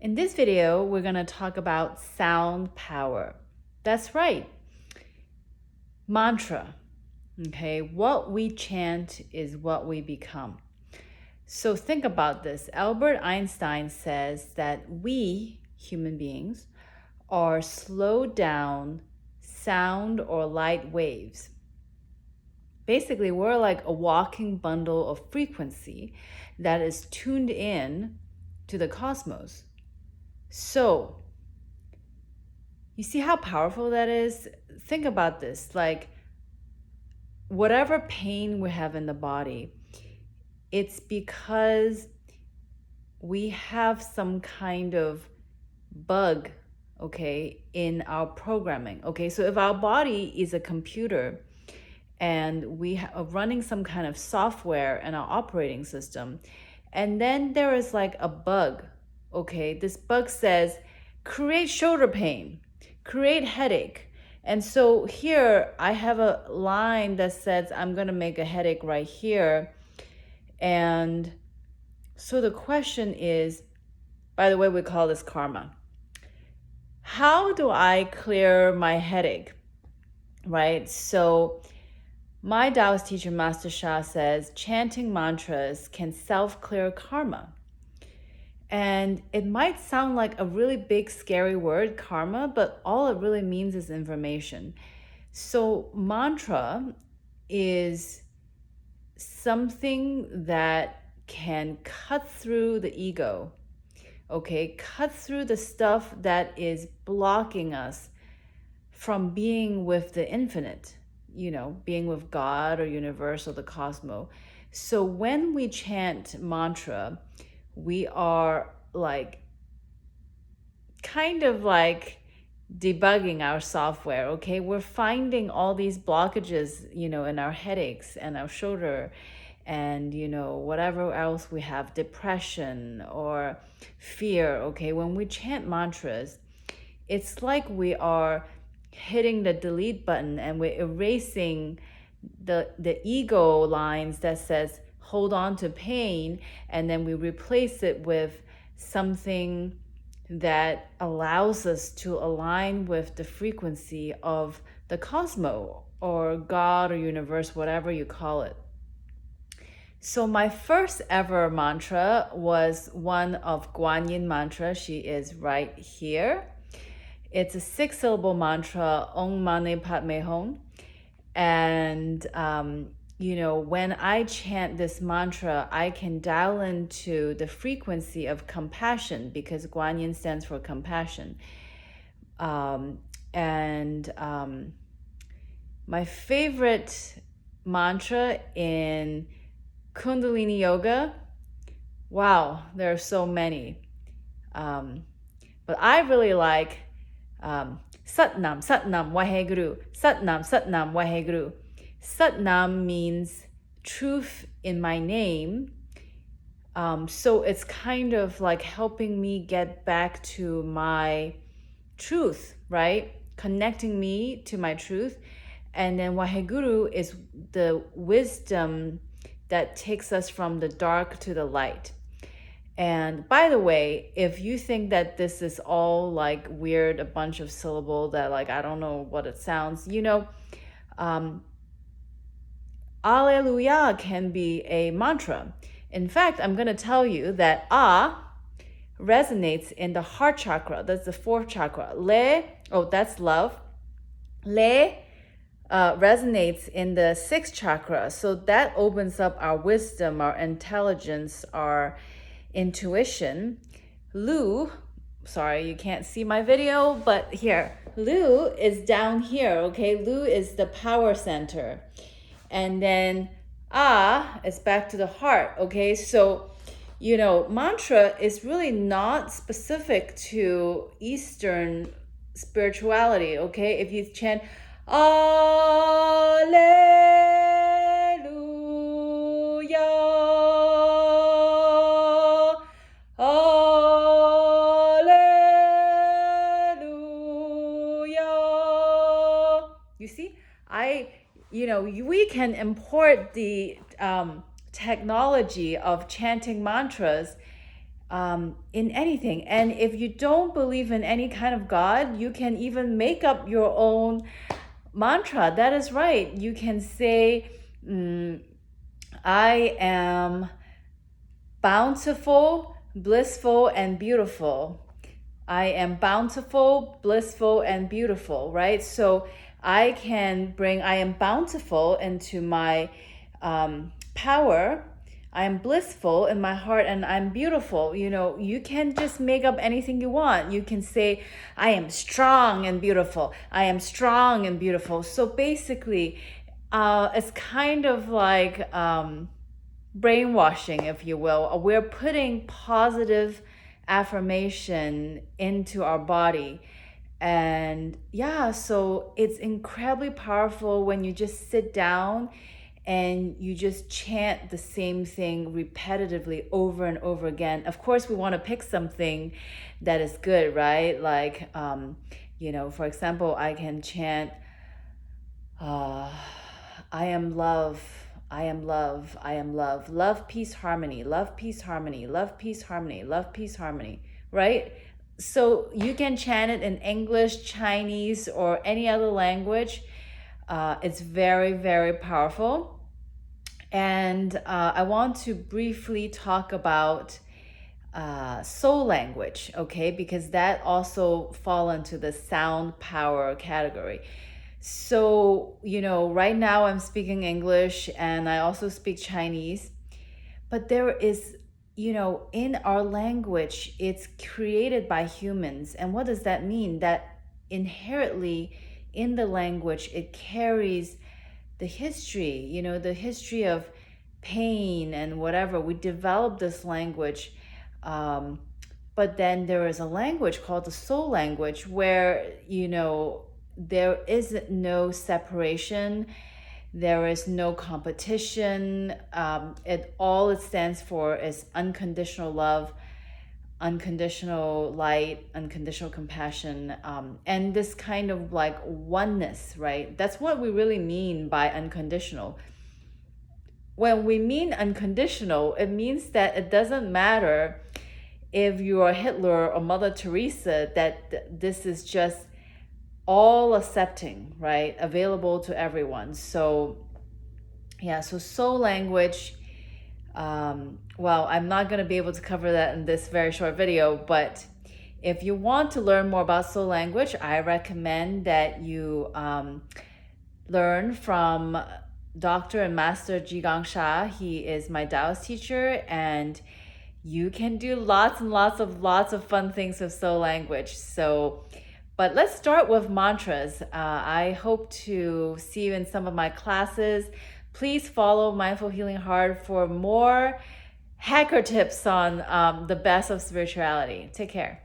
In this video, we're going to talk about sound power. That's right. Mantra. Okay, what we chant is what we become. So think about this. Albert Einstein says that we, human beings, are slowed down sound or light waves. Basically, we're like a walking bundle of frequency that is tuned in to the cosmos. So, you see how powerful that is? Think about this. Like, whatever pain we have in the body, it's because we have some kind of bug, okay, in our programming. Okay, so if our body is a computer and we are running some kind of software in our operating system, and then there is like a bug, okay, this bug says, create shoulder pain, create headache. And so here I have a line that says I'm going to make a headache right here. And so the question is, by the way, we call this karma. How do I clear my headache? Right? So my Taoist teacher, Master Sha, says chanting mantras can self-clear karma. And it might sound like a really big, scary word, karma, but all it really means is information. So mantra is something that can cut through the ego, okay? Cut through the stuff that is blocking us from being with the infinite, being with God or universe or the cosmos. So when we chant mantra, we are like kind of like debugging our software, okay? We're finding all these blockages, in our headaches and our shoulder and, whatever else we have, depression or fear, okay? When we chant mantras, it's like we are hitting the delete button and we're erasing the ego lines that says hold on to pain, and then we replace it with something that allows us to align with the frequency of the cosmos or God or universe, whatever you call it. So my first ever mantra was one of Guan Yin mantra. She is right here. It's a 6-syllable mantra, Om Mani Padme Hum. And, when I chant this mantra, I can dial into the frequency of compassion because Guan Yin stands for compassion. My favorite mantra in Kundalini Yoga, wow, there are so many. But I really like Satnam, Satnam, Waheguru, Satnam, Satnam, Waheguru. Satnam means truth in my name. So it's kind of like helping me get back to my truth, right? Connecting me to my truth. And then Waheguru is the wisdom that takes us from the dark to the light. And by the way, if you think that this is all like weird, a bunch of syllable that like, I don't know what it sounds, Alleluia can be a mantra. In fact, I'm going to tell you that resonates in the heart chakra. That's the 4th chakra. That's love. Le resonates in the 6th chakra. So that opens up our wisdom, our intelligence, our intuition. Lu, sorry, you can't see my video, but here, Lu is down here, okay? Lu is the power center. And then is back to the heart, okay? So, mantra is really not specific to Eastern spirituality, okay? If you chant, Alleluia, Alleluia. You see, we can import the technology of chanting mantras in anything. And if you don't believe in any kind of God, you can even make up your own mantra. That is right. You can say, I am bountiful, blissful, and beautiful. I am bountiful, blissful, and beautiful, right? So I can bring I am bountiful into my power. I am blissful in my heart, and I'm beautiful. You can just make up anything you want. You can say, I am strong and beautiful. I am strong and beautiful. So basically, it's kind of like brainwashing, if you will. We're putting positive affirmation into our body. And yeah, so it's incredibly powerful when you just sit down and you just chant the same thing repetitively over and over again. Of course, we want to pick something that is good, right? Like, for example, I can chant, I am love. I am love. I am love. Love, peace, harmony. Love, peace, harmony. Love, peace, harmony. Love, peace, harmony. Right? So you can chant it in English, Chinese, or any other language. It's very, very powerful. And I want to briefly talk about soul language, okay? Because that also fall into the sound power category. So, right now I'm speaking English and I also speak Chinese, but there is, in our language, it's created by humans. And what does that mean? That inherently in the language, it carries the history, the history of pain and whatever. We developed this language. But then there is a language called the soul language where, there is no separation, there is no competition. All it stands for is unconditional love, unconditional light, unconditional compassion, and this kind of like oneness, right? That's what we really mean by unconditional. When we mean unconditional, it means that it doesn't matter if you are Hitler or Mother Teresa, that this is just all accepting, right? Available to everyone. So yeah, so soul language, well, I'm not going to be able to cover that in this very short video, but if you want to learn more about soul language, I recommend that you learn from Dr. and Master Jigang Sha. He is my Taoist teacher, and you can do lots and lots of fun things with soul language. But let's start with mantras. I hope to see you in some of my classes. Please follow Mindful Healing Heart for more hacker tips on the best of spirituality. Take care.